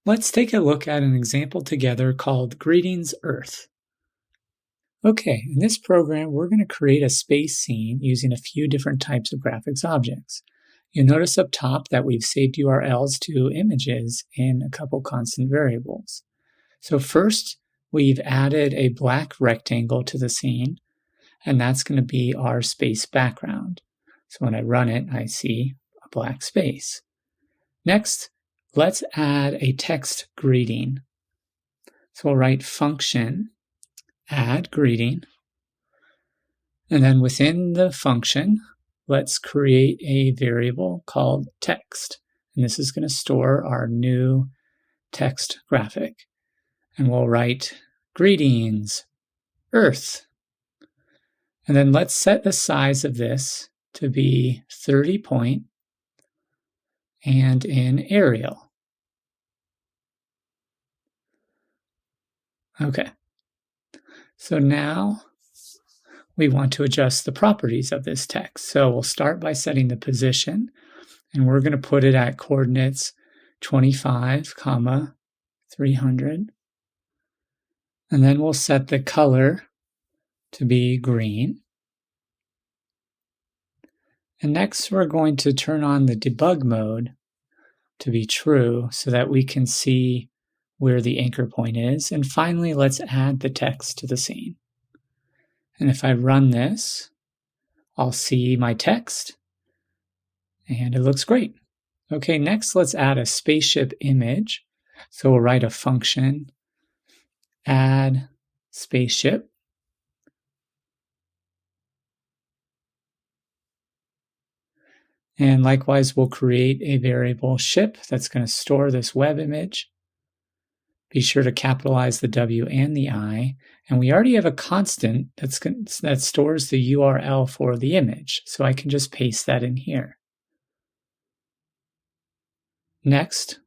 Let's take a look at an example together called Greetings Earth. Okay, in this program, we're going to create a space scene using a few different types of graphics objects. You'll notice up top that we've saved URLs to images in a couple constant variables. So first, we've added a black rectangle to the scene, and that's going to be our space background. So when I run it, I see a black space. Next, let's add a text greeting. So we'll write function add greeting, and then within the function, let's create a variable called text. And this is going to store our new text graphic. And we'll write greetings Earth. And then let's set the size of this to be 30 point and in Arial. Okay. So now we want to adjust the properties of this text. So we'll start by setting the position, and we're going to put it at coordinates 25, 300. And then we'll set the color to be green. And next we're going to turn on the debug mode to be true so that we can see where the anchor point is. And finally, let's add the text to the scene. And if I run this, I'll see my text, and it looks great. Okay, next let's add a spaceship image. So we'll write a function, add spaceship. And likewise, we'll create a variable ship that's going to store this web image. Be sure to capitalize the W and the I. And we already have a constant that stores the URL for the image. So I can just paste that in here. Next,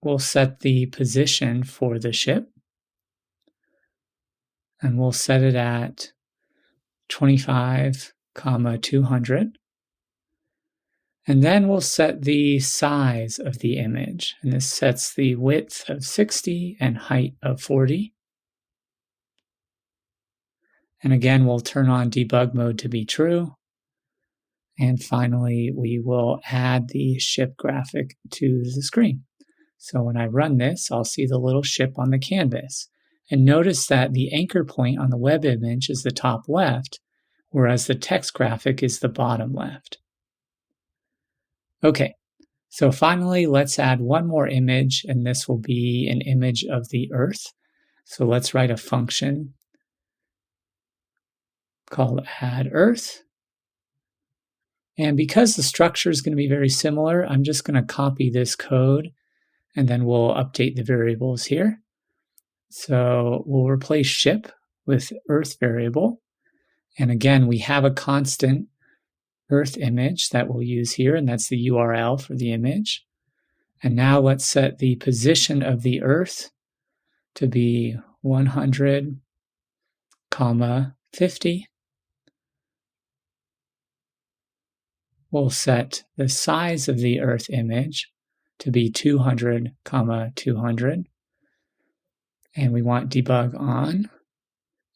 we'll set the position for the ship. And we'll set it at 25, 200. And then we'll set the size of the image. And this sets the width of 60 and height of 40. And again, we'll turn on debug mode to be true. And finally, we will add the ship graphic to the screen. So when I run this, I'll see the little ship on the canvas. And notice that the anchor point on the web image is the top left, whereas the text graphic is the bottom left. Okay, so finally, let's add one more image, and this will be an image of the Earth. So let's write a function called add Earth. And because the structure is going to be very similar, I'm just going to copy this code, and then we'll update the variables here. So we'll replace ship with Earth variable. And again, we have a constant Earth image that we'll use here, and that's the URL for the image. And now let's set the position of the Earth to be 100, 50. We'll set the size of the Earth image to be 200, 200. And we want debug on,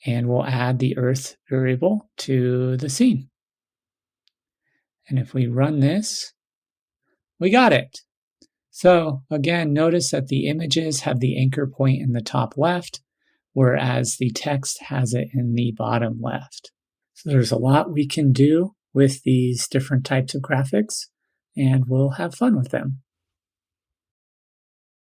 and we'll add the Earth variable to the scene. And if we run this, we got it. So again, notice that the images have the anchor point in the top left, whereas the text has it in the bottom left. So there's a lot we can do with these different types of graphics, and we'll have fun with them.